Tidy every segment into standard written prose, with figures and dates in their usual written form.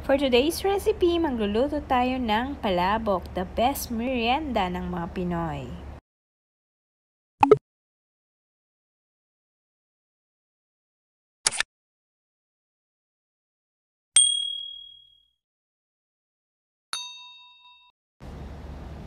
For today's recipe, magluluto tayo ng palabok, the best merienda ng mga Pinoy.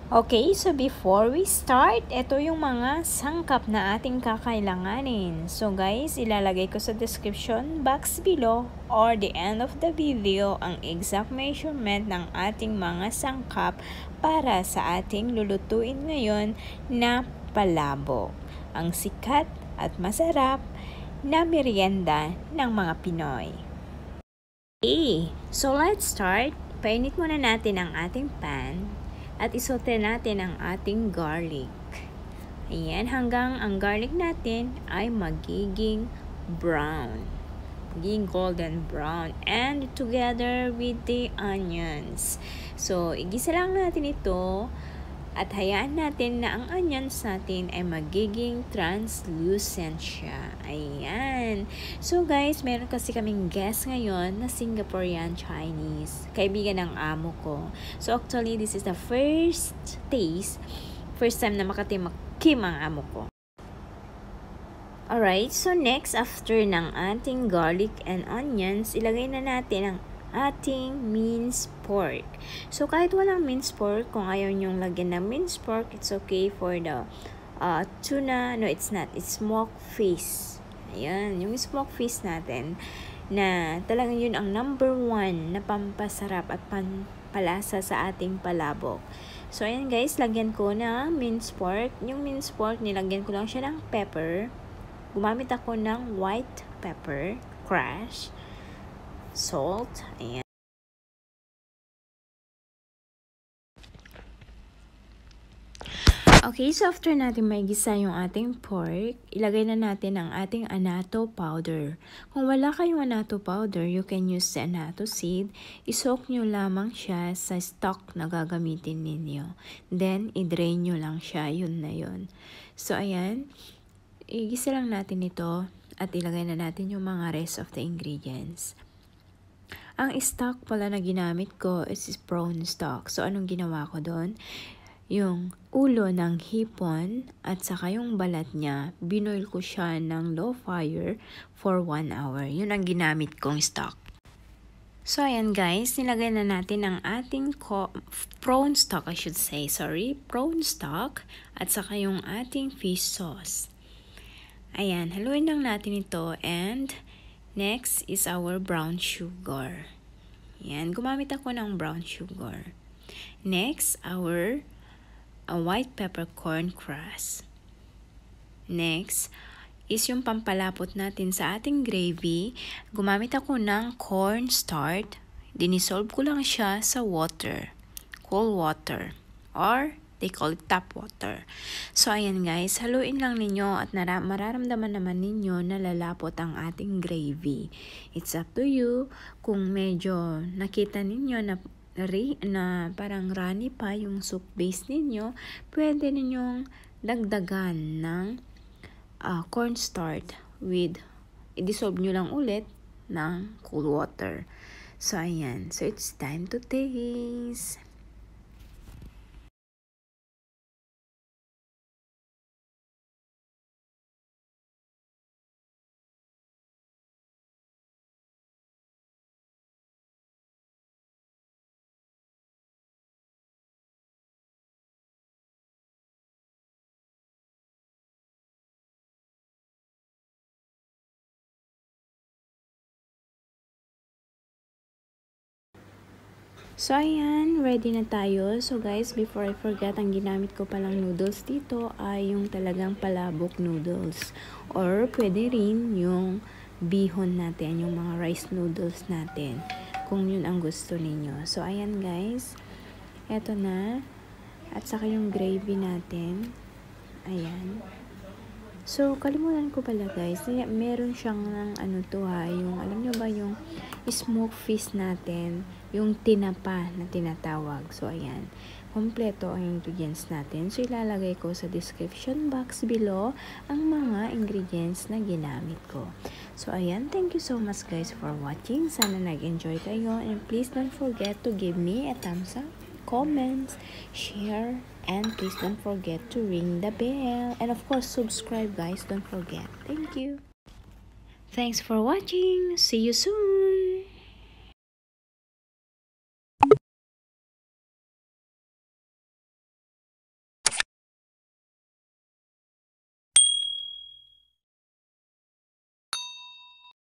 Okay, so before we start, ito yung mga sangkap na ating kakailanganin. So guys, ilalagay ko sa description box below or the end of the video ang exact measurement ng ating mga sangkap para sa ating lulutuin ngayon na palabok. Ang sikat at masarap na merienda ng mga Pinoy. Okay, so let's start. Painit muna natin ang ating pan. At isote natin ang ating garlic. Ayan, hanggang ang garlic natin ay magiging brown. Magiging golden brown. And together with the onions. So, igisa lang natin ito. At hayaan natin na ang onions natin ay magiging translucent siya. Ayan. So guys, meron kasi kaming guest ngayon na Singaporean Chinese. Kaibigan ng amo ko. So actually, this is the first time na makatimakim ang amo ko. Alright, so next, after ng ating garlic and onions, ilagay na natin ang ating minced pork. So, kahit walang minced pork, kung ayaw nyong lagyan ng minced pork, it's okay for the tuna. No, it's not. It's smoked fish. Ayan, yung smoked fish natin na talagang yun ang number 1 na pampasarap at pampalasa sa ating palabok. So, ayan guys, lagyan ko ng minced pork. Yung minced pork, nilagyan ko lang siya ng pepper. Gumamit ako ng white pepper, crush, salt, ayan. Okay, so after natin maigisa yung ating pork, ilagay na natin ang ating anato powder. Kung wala kayong anato powder, you can use the anato seed. Isoak nyo lamang siya sa stock na gagamitin ninyo. Then, i-drain nyo lang siya, yun na yun. So, ayan, igisa lang natin ito at ilagay na natin yung mga rest of the ingredients. Ang stock pala na ginamit ko is prawn stock. So, anong ginawa ko doon? Yung ulo ng hipon at saka yung balat niya, binoil ko siya ng low fire for 1 hour. Yun ang ginamit kong stock. So, ayan guys, nilagay na natin ang ating prawn stock, prawn stock at saka yung ating fish sauce. Ayan, haluin lang natin ito and next is our brown sugar. Yan, gumamit ako ng brown sugar. Next, our white peppercorn crust. Next is yung pampalapot natin sa ating gravy. Gumamit ako ng cornstarch. Dinisolve ko lang siya sa water, cold water, or they call it tap water. So, ayan guys, haluin lang ninyo at mararamdaman naman ninyo na lalapot ang ating gravy. It's up to you. Kung medyo nakita ninyo na parang runny pa yung soup base ninyo, pwede ninyong dagdagan ng cornstarch with, i-dissolve nyo lang ulit ng cold water. So, ayan. So, it's time to taste. So, ayan, ready na tayo. So, guys, before I forget, ang ginamit ko palang noodles dito ay yung talagang palabok noodles. Or, pwede rin yung bihon natin, yung mga rice noodles natin, kung yun ang gusto ninyo. So, ayan, guys. Eto na. At saka yung gravy natin. Ayan. So, kalimutan ko pala guys, meron siyang yung, alam nyo ba yung smoke fish natin, yung tinapa na tinatawag. So, ayan, kompleto ang ingredients natin. So, ilalagay ko sa description box below ang mga ingredients na ginamit ko. So, ayan, thank you so much guys for watching. Sana nag-enjoy kayo, and please don't forget to give me a thumbs up, comments, share, and please don't forget to ring the bell, and of course subscribe guys, don't forget. Thank you. Thanks for watching. See you soon.